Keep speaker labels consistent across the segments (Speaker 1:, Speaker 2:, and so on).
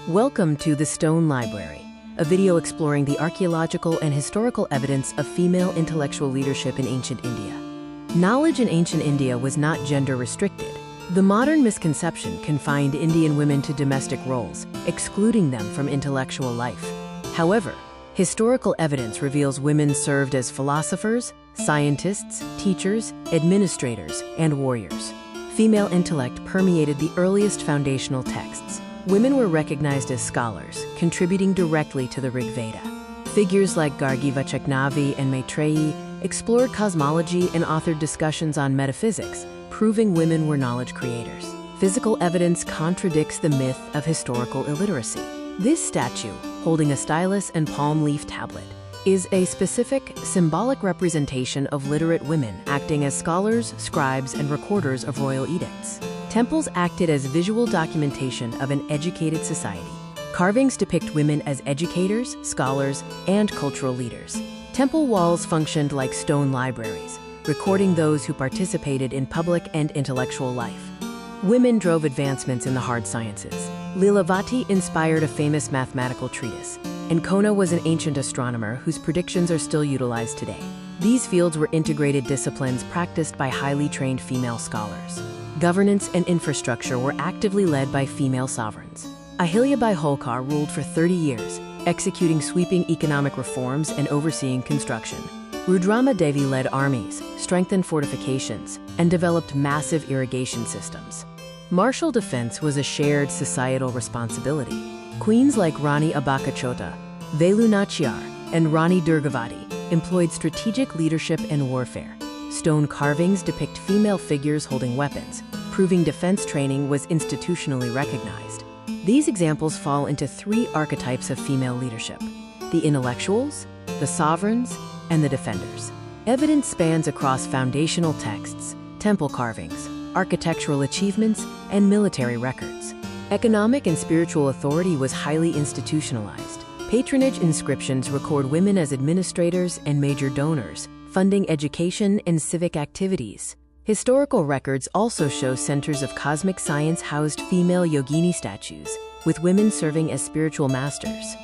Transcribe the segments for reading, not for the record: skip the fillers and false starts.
Speaker 1: Welcome to the Stone Library, a video exploring the archaeological and historical evidence of female intellectual leadership in ancient India. Knowledge in ancient India was not gender-restricted. The modern misconception confined Indian women to domestic roles, excluding them from intellectual life. However, historical evidence reveals women served as philosophers, scientists, teachers, administrators, and warriors. Female intellect permeated the earliest foundational texts. Women were recognized as scholars, contributing directly to the Rig Veda. Figures like Gargi Vachaknavi and Maitreyi explored cosmology and authored discussions on metaphysics, proving women were knowledge creators. Physical evidence contradicts the myth of historical illiteracy. This statue, holding a stylus and palm leaf tablet, is a specific, symbolic representation of literate women acting as scholars, scribes, and recorders of royal edicts. Temples acted as visual documentation of an educated society. Carvings depict women as educators, scholars, and cultural leaders. Temple walls functioned like stone libraries, recording those who participated in public and intellectual life. Women drove advancements in the hard sciences. Lilavati inspired a famous mathematical treatise, and Kona was an ancient astronomer whose predictions are still utilized today. These fields were integrated disciplines practiced by highly trained female scholars. Governance and infrastructure were actively led by female sovereigns. Ahilyabai Holkar ruled for 30 years, executing sweeping economic reforms and overseeing construction. Rudrama Devi led armies, strengthened fortifications, and developed massive irrigation systems. Martial defense was a shared societal responsibility. Queens like Rani Abakachota, Velu Nachiyar, and Rani Durgavati employed strategic leadership and warfare. Stone carvings depict female figures holding weapons, proving defense training was institutionally recognized. These examples fall into three archetypes of female leadership: the intellectuals, the sovereigns, and the defenders. Evidence spans across foundational texts, temple carvings, architectural achievements, and military records. Economic and spiritual authority was highly institutionalized. Patronage inscriptions record women as administrators and major donors, funding education and civic activities. Historical records also show centers of cosmic science housed female yogini statues, with women serving as spiritual masters.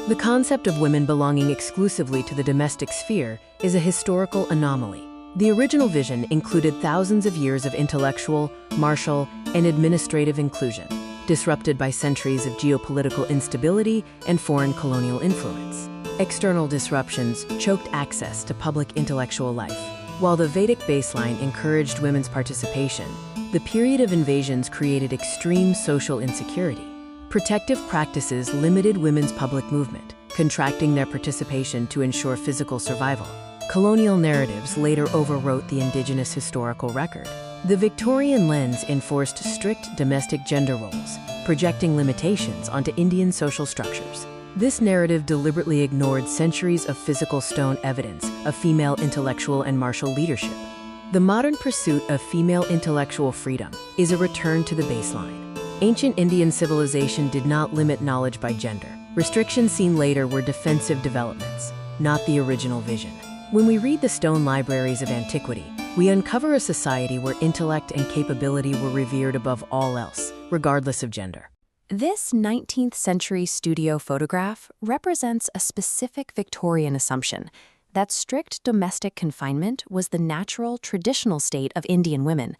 Speaker 1: The concept of women belonging exclusively to the domestic sphere is a historical anomaly. The original vision included thousands of years of intellectual, martial, and administrative inclusion, disrupted by centuries of geopolitical instability and foreign colonial influence. External disruptions choked access to public intellectual life. While the Vedic baseline encouraged women's participation, the period of invasions created extreme social insecurity. Protective practices limited women's public movement, contracting their participation to ensure physical survival. Colonial narratives later overwrote the indigenous historical record. The Victorian lens enforced strict domestic gender roles, projecting limitations onto Indian social structures. This narrative deliberately ignored centuries of physical stone evidence of female intellectual and martial leadership. The modern pursuit of female intellectual freedom is a return to the baseline. Ancient Indian civilization did not limit knowledge by gender. Restrictions seen later were defensive developments, not the original vision. When we read the stone libraries of antiquity, we uncover a society where intellect and capability were revered above all else, regardless of gender.
Speaker 2: This 19th century studio photograph represents a specific Victorian assumption that strict domestic confinement was the natural, traditional state of Indian women.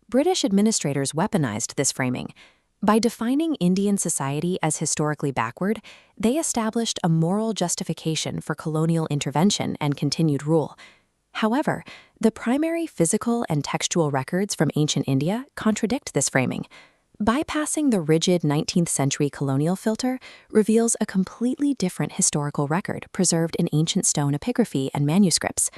Speaker 2: British administrators weaponized this framing. By defining Indian society as historically backward, they established a moral justification for colonial intervention and continued rule. However, the primary physical and textual records from ancient India contradict this framing. Bypassing the rigid 19th century colonial filter reveals a completely different historical record preserved in ancient stone epigraphy and manuscripts.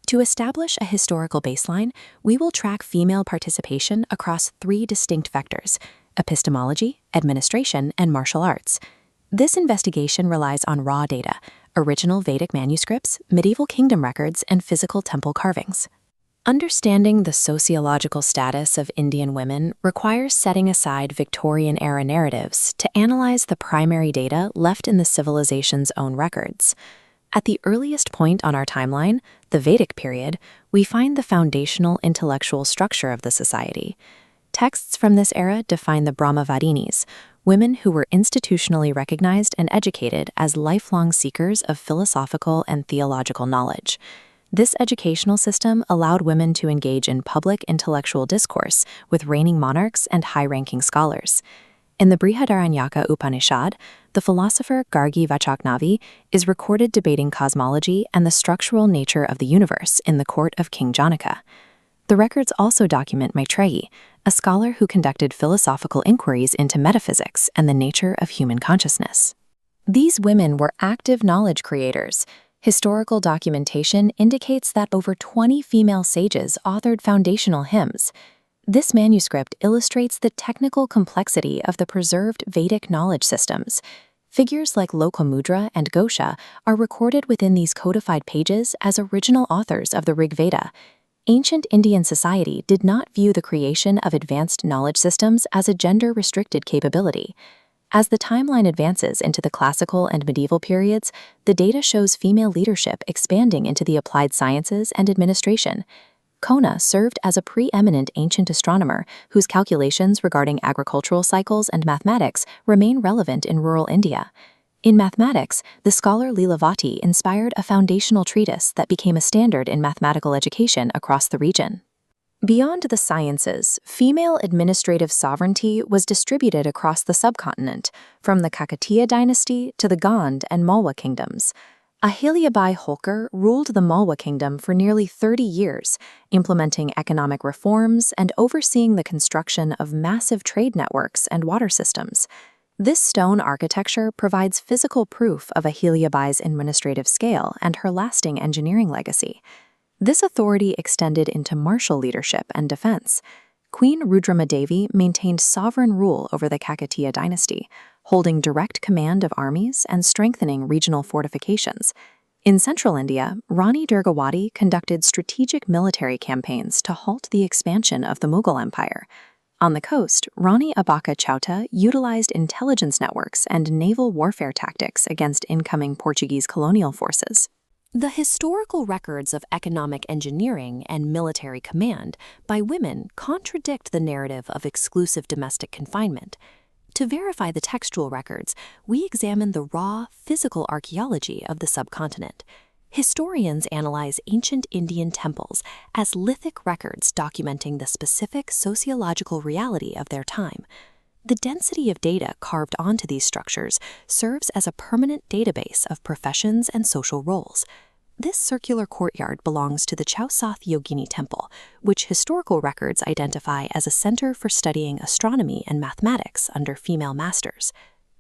Speaker 2: To establish a historical baseline, we will track female participation across three distinct vectors: epistemology, administration, and martial arts. This investigation relies on raw data, original Vedic manuscripts, medieval kingdom records, and physical temple carvings. Understanding the sociological status of Indian women requires setting aside Victorian-era narratives to analyze the primary data left in the civilization's own records. At the earliest point on our timeline, the Vedic period, we find the foundational intellectual structure of the society. Texts from this era define the Brahmavadinis, women who were institutionally recognized and educated as lifelong seekers of philosophical and theological knowledge. This educational system allowed women to engage in public intellectual discourse with reigning monarchs and high-ranking scholars. In the Brihadaranyaka Upanishad, the philosopher Gargi Vachaknavi is recorded debating cosmology and the structural nature of the universe in the court of King Janaka. The records also document Maitreyi, a scholar who conducted philosophical inquiries into metaphysics and the nature of human consciousness. These women were active knowledge creators. Historical documentation indicates that over 20 female sages authored foundational hymns. This manuscript illustrates the technical complexity of the preserved Vedic knowledge systems. Figures like Lokamudra and Ghosha are recorded within these codified pages as original authors of the Rig Veda. Ancient Indian society did not view the creation of advanced knowledge systems as a gender-restricted capability. As the timeline advances into the classical and medieval periods, the data shows female leadership expanding into the applied sciences and administration. Kona served as a preeminent ancient astronomer whose calculations regarding agricultural cycles and mathematics remain relevant in rural India. In mathematics, the scholar Lilavati inspired a foundational treatise that became a standard in mathematical education across the region. Beyond the sciences, female administrative sovereignty was distributed across the subcontinent, from the Kakatiya dynasty to the Gand and Malwa kingdoms. Ahilyabai Holkar ruled the Malwa kingdom for nearly 30 years, implementing economic reforms and overseeing the construction of massive trade networks and water systems. This stone architecture provides physical proof of Ahilyabai's administrative scale and her lasting engineering legacy. This authority extended into martial leadership and defense. Queen Rudramadevi maintained sovereign rule over the Kakatiya dynasty, holding direct command of armies and strengthening regional fortifications. In central India, Rani Durgawati conducted strategic military campaigns to halt the expansion of the Mughal Empire. On the coast, Rani Abaka Chauta utilized intelligence networks and naval warfare tactics against incoming Portuguese colonial forces. The historical records of economic engineering and military command by women contradict the narrative of exclusive domestic confinement. To verify the textual records, we examine the raw, physical archaeology of the subcontinent. Historians analyze ancient Indian temples as lithic records documenting the specific sociological reality of their time. The density of data carved onto these structures serves as a permanent database of professions and social roles. This circular courtyard belongs to the Chausath Yogini Temple, which historical records identify as a center for studying astronomy and mathematics under female masters.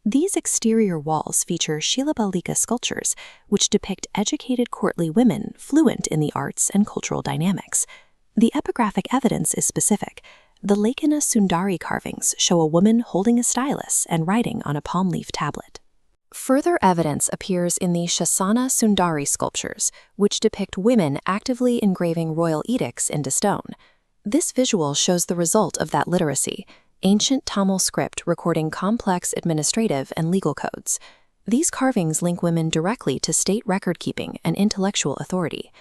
Speaker 2: These exterior walls feature Shilabalika sculptures, which depict educated courtly women fluent in the arts and cultural dynamics. The epigraphic evidence is specific. The Lekana Sundari carvings show a woman holding a stylus and writing on a palm leaf tablet. Further evidence appears in the Shasana Sundari sculptures, which depict women actively engraving royal edicts into stone. This visual shows the result of that literacy, ancient Tamil script recording complex administrative and legal codes. These carvings link women directly to state record-keeping and intellectual authority.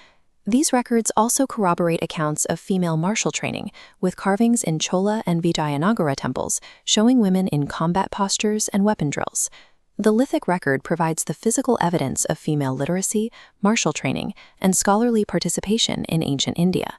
Speaker 2: These records also corroborate accounts of female martial training, with carvings in Chola and Vijayanagara temples showing women in combat postures and weapon drills. The lithic record provides the physical evidence of female literacy, martial training, and scholarly participation in ancient India.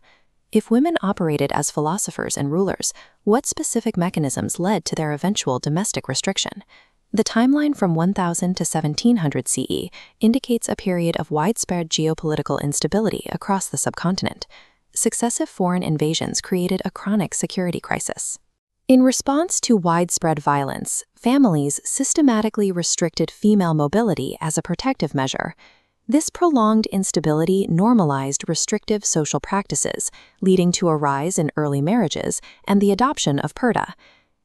Speaker 2: If women operated as philosophers and rulers, what specific mechanisms led to their eventual domestic restriction? The timeline from 1000 to 1700 CE indicates a period of widespread geopolitical instability across the subcontinent. Successive foreign invasions created a chronic security crisis. In response to widespread violence, families systematically restricted female mobility as a protective measure. This prolonged instability normalized restrictive social practices, leading to a rise in early marriages and the adoption of purdah.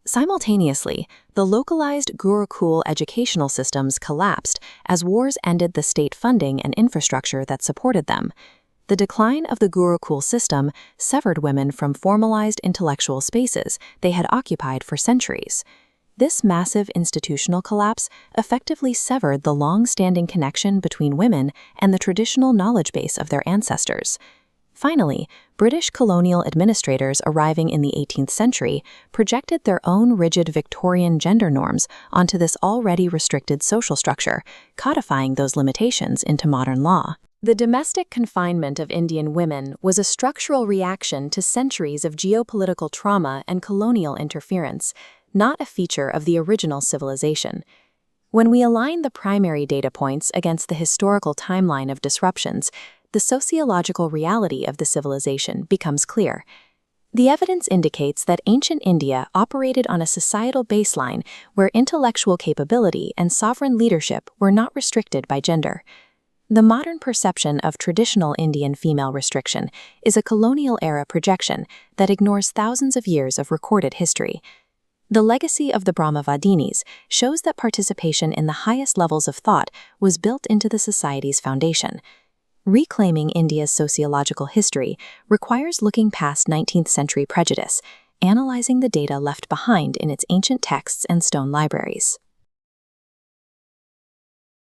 Speaker 2: Simultaneously, the localized Gurukul educational systems collapsed as wars ended the state funding and infrastructure that supported them. The decline of the Gurukul system severed women from formalized intellectual spaces they had occupied for centuries. This massive institutional collapse effectively severed the long-standing connection between women and the traditional knowledge base of their ancestors. Finally, British colonial administrators arriving in the 18th century projected their own rigid Victorian gender norms onto this already restricted social structure, codifying those limitations into modern law. The domestic confinement of Indian women was a structural reaction to centuries of geopolitical trauma and colonial interference, not a feature of the original civilization. When we align the primary data points against the historical timeline of disruptions, the sociological reality of the civilization becomes clear. The evidence indicates that ancient India operated on a societal baseline where intellectual capability and sovereign leadership were not restricted by gender. The modern perception of traditional Indian female restriction is a colonial-era projection that ignores thousands of years of recorded history. The legacy of the Brahmavadinis shows that participation in the highest levels of thought was built into the society's foundation. Reclaiming India's sociological history requires looking past 19th century prejudice, analyzing the data left behind in its ancient texts and stone libraries.